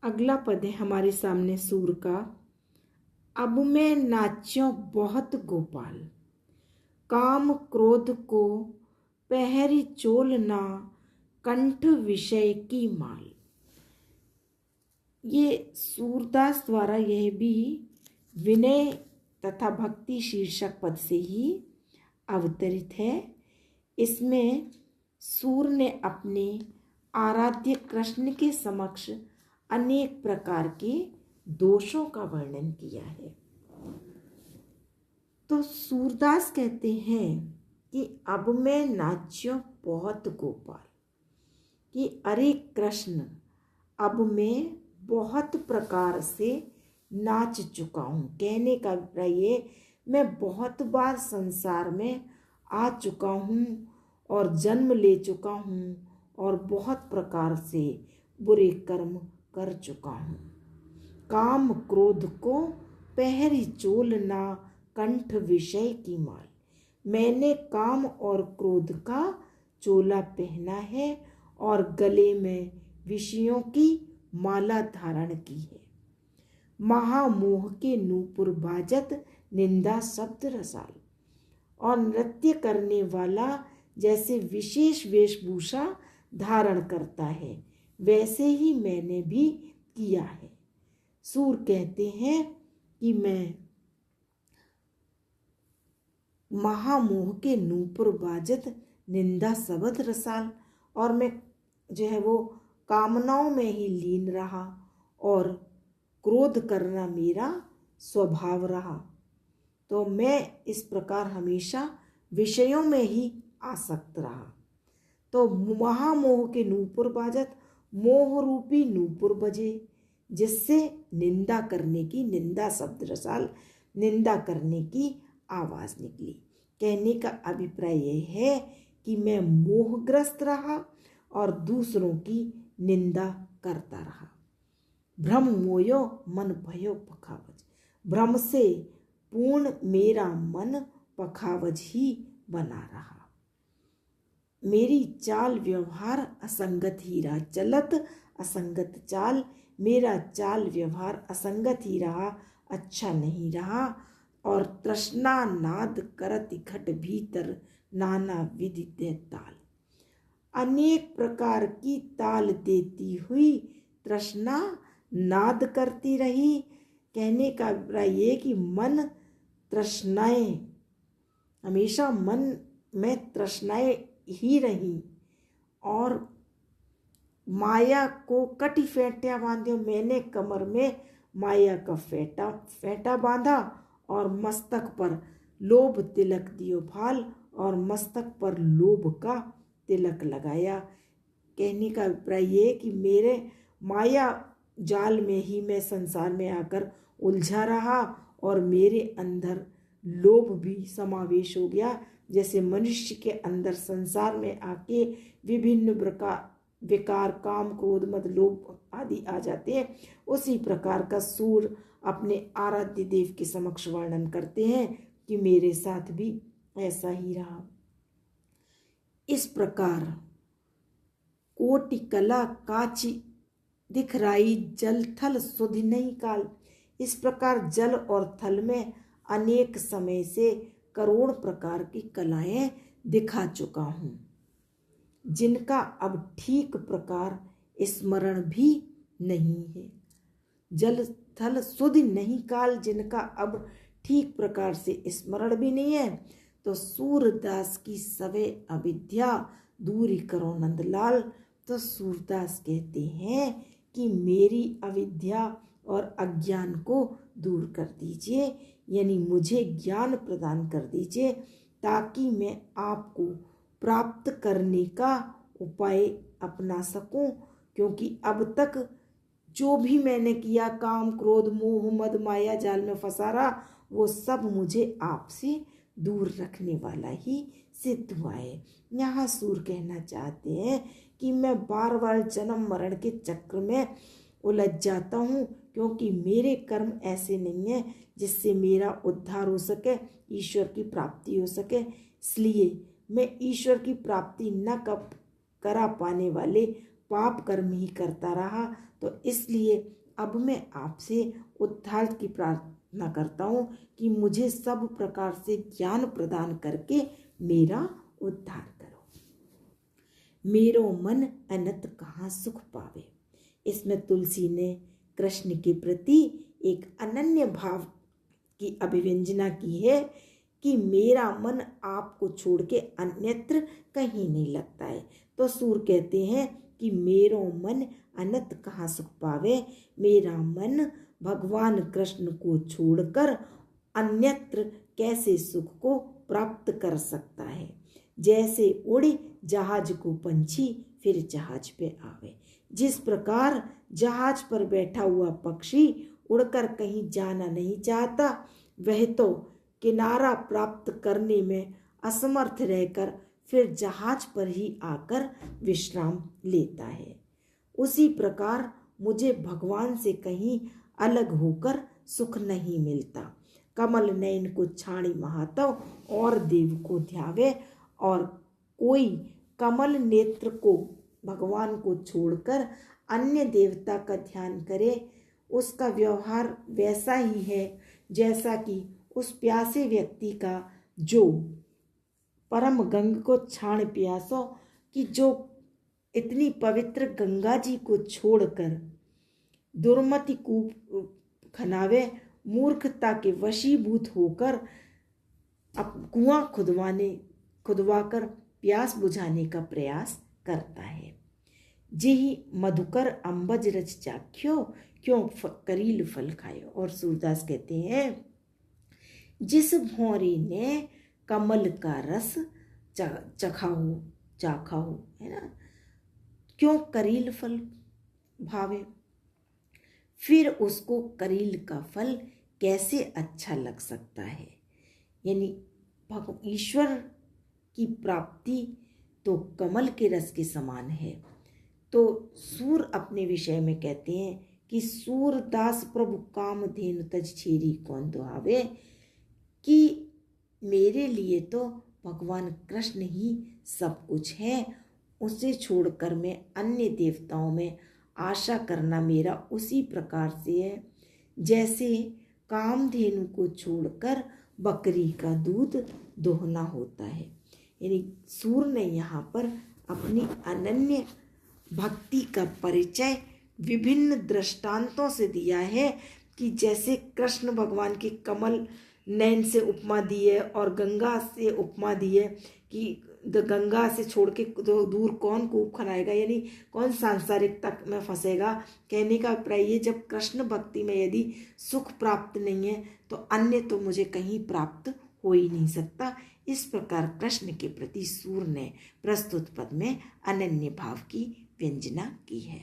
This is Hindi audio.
अगला पद है हमारे सामने सूर का। अब मैं नाच्यों बहुत गोपाल, काम क्रोध को पहरी चोलना, कंठ विषय की माल। ये सूरदास द्वारा यह भी विनय तथा भक्ति शीर्षक पद से ही अवतरित है। इसमें सूर ने अपने आराध्य कृष्ण के समक्ष अनेक प्रकार के दोषों का वर्णन किया है। तो सूरदास कहते हैं कि अब मैं नाच्यों बहुत गोपाल, कि अरे कृष्ण अब मैं बहुत प्रकार से नाच चुका हूँ। कहने का अभिप्राय ये, मैं बहुत बार संसार में आ चुका हूँ और जन्म ले चुका हूँ और बहुत प्रकार से बुरे कर्म कर चुका हूँ। काम क्रोध को पहरी चोलना, कंठ विषय की माल। मैंने काम और क्रोध का चोला पहना है और गले में विषयों की माला धारण की है। महामोह के नूपुर बाजत, निंदा शब्द रसाल। और नृत्य करने वाला जैसे विशेष वेशभूषा धारण करता है, वैसे ही मैंने भी किया है। सूर कहते हैं कि मैं महामोह के नूपुर बाजत, निंदा शब्द रसाल, और मैं जो है वो कामनाओं में ही लीन रहा और क्रोध करना मेरा स्वभाव रहा। तो मैं इस प्रकार हमेशा विषयों में ही आसक्त रहा। तो महामोह के नूपुर बाजत, मोह रूपी नूपुर बजे, जिससे निंदा करने की, निंदा शब्द रसाल, निंदा करने की आवाज निकली। कहने का अभिप्राय यह है कि मैं मोहग्रस्त रहा और दूसरों की निंदा करता रहा। भ्रम मोयो मन भयो पखावज। भ्रम से पूर्ण मेरा मन पखावज ही बना रहा। मेरी चाल व्यवहार असंगत ही रहा। चलत असंगत चाल, मेरा चाल व्यवहार असंगत ही रहा, अच्छा नहीं रहा। और तृष्णा नाद करत घट भीतर, नाना विधि दे ताल। अनेक प्रकार की ताल देती हुई तृष्णा नाद करती रही। कहने का अभिप्राय ये कि मन तृष्णाएं, हमेशा मन में तृष्णाएं ही रही और माया को कटी फेंटिया बांधे। मैंने कमर में माया का फेंटा बांधा और मस्तक पर लोभ तिलक दियो भाल, और मस्तक पर लोभ का तिलक लगाया। कहने का अभिप्राय ये कि मेरे माया जाल में ही मैं संसार में आकर उलझा रहा और मेरे अंदर लोभ भी समावेश हो गया। जैसे मनुष्य के अंदर संसार में आके विभिन्न प्रकार विकार, काम, क्रोध, मद, लोभ आदि आ जाते हैं, उसी प्रकार का सूर अपने आराध्य देव के समक्ष वर्णन करते हैं कि मेरे साथ भी ऐसा ही रहा। इस प्रकार कोटि कला काची दिखराई, जल थल सुधि नहीं काल। इस प्रकार जल और थल में अनेक समय से करोड़ प्रकार की कलाएं दिखा चुका हूँ, जिनका अब ठीक प्रकार स्मरण भी नहीं है। जल थल सुधि नहीं काल, जिनका अब ठीक प्रकार से स्मरण भी नहीं है। तो सूरदास की सवे अविद्या दूरी करो नंदलाल। तो सूरदास कहते हैं कि मेरी अविद्या और अज्ञान को दूर कर दीजिए, यानी मुझे ज्ञान प्रदान कर दीजिए, ताकि मैं आपको प्राप्त करने का उपाय अपना सकूं। क्योंकि अब तक जो भी मैंने किया, काम, क्रोध, मोह, मद, माया जाल में फंसा रहा, वो सब मुझे आपसे दूर रखने वाला ही सिद्ध हुआ है। यहाँ सूर कहना चाहते हैं कि मैं बार बार जन्म मरण के चक्र में उलझ जाता हूँ, क्योंकि मेरे कर्म ऐसे नहीं हैं जिससे मेरा उद्धार हो सके, ईश्वर की प्राप्ति हो सके। इसलिए मैं ईश्वर की प्राप्ति न करा पाने वाले पाप कर्म ही करता रहा, तो इसलिए अब मैं आपसे उद्धार की प्रार्थना करता हूँ कि मुझे सब प्रकार से ज्ञान प्रदान करके मेरा उद्धार करो। मेरो मन अनंत कहाँ सुख पावे। इसमें तुलसी ने कृष्ण के प्रति एक अनन्य भाव की अभिव्यंजना की है कि मेरा मन आपको छोड़ के अन्यत्र कहीं नहीं लगता है। तो सूर कहते हैं कि मेरो मन अनंत कहाँ सुख पावे, मेरा मन भगवान कृष्ण को छोड़कर अन्यत्र कैसे सुख को प्राप्त कर सकता है। जैसे उड़े जहाज को पंछी फिर जहाज पे आवे। जिस प्रकार जहाज पर बैठा हुआ पक्षी उड़कर कहीं जाना नहीं चाहता, वह तो किनारा प्राप्त करने में असमर्थ रहकर फिर जहाज पर ही आकर विश्राम लेता है। उसी प्रकार मुझे भगवान से कहीं अलग होकर सुख नहीं मिलता। कमल नयन को छाणी महातव और देव को ध्यावे। और कोई कमल नेत्र को भगवान को छोड़कर अन्य देवता का ध्यान करे, उसका व्यवहार वैसा ही है जैसा कि उस प्यासे व्यक्ति का जो परम गंग को छाण प्यासो, कि जो इतनी पवित्र गंगा जी को छोड़कर दुर्मति कूप खनावे, मूर्खता के वशीभूत होकर अब कुआं खुदवाकर प्यास बुझाने का प्रयास करता है। जेहि मधुकर अम्बज रच चाख्यो, क्यों करील फल खायो। और सूरदास कहते हैं, जिस भौरे ने कमल का रस चाखा हो, है ना, क्यों करील फल भावे, फिर उसको करील का फल कैसे अच्छा लग सकता है। यानी ईश्वर की प्राप्ति तो कमल के रस के समान है। तो सूर अपने विषय में कहते हैं कि सूरदास प्रभु कामधेनु तज छेरी कौन दुहावे, कि मेरे लिए तो भगवान कृष्ण ही सब कुछ है, उसे छोड़कर मैं अन्य देवताओं में आशा करना मेरा उसी प्रकार से है जैसे कामधेनु को छोड़कर बकरी का दूध दोहना होता है। यानी सूर ने यहाँ पर अपनी अनन्य भक्ति का परिचय विभिन्न दृष्टांतों से दिया है कि जैसे कृष्ण भगवान के कमल नयन से उपमा दी है और गंगा से उपमा दी है कि गंगा से छोड़ के दूर कौन कूप खनाएगा, यानी कौन सांसारिकता में फंसेगा। कहने का अभिप्राय ये, जब कृष्ण भक्ति में यदि सुख प्राप्त नहीं है तो अन्य तो मुझे कहीं प्राप्त हो ही नहीं सकता। इस प्रकार कृष्ण के प्रति सूर ने प्रस्तुत पद में अनन्य भाव की व्यंजना की है।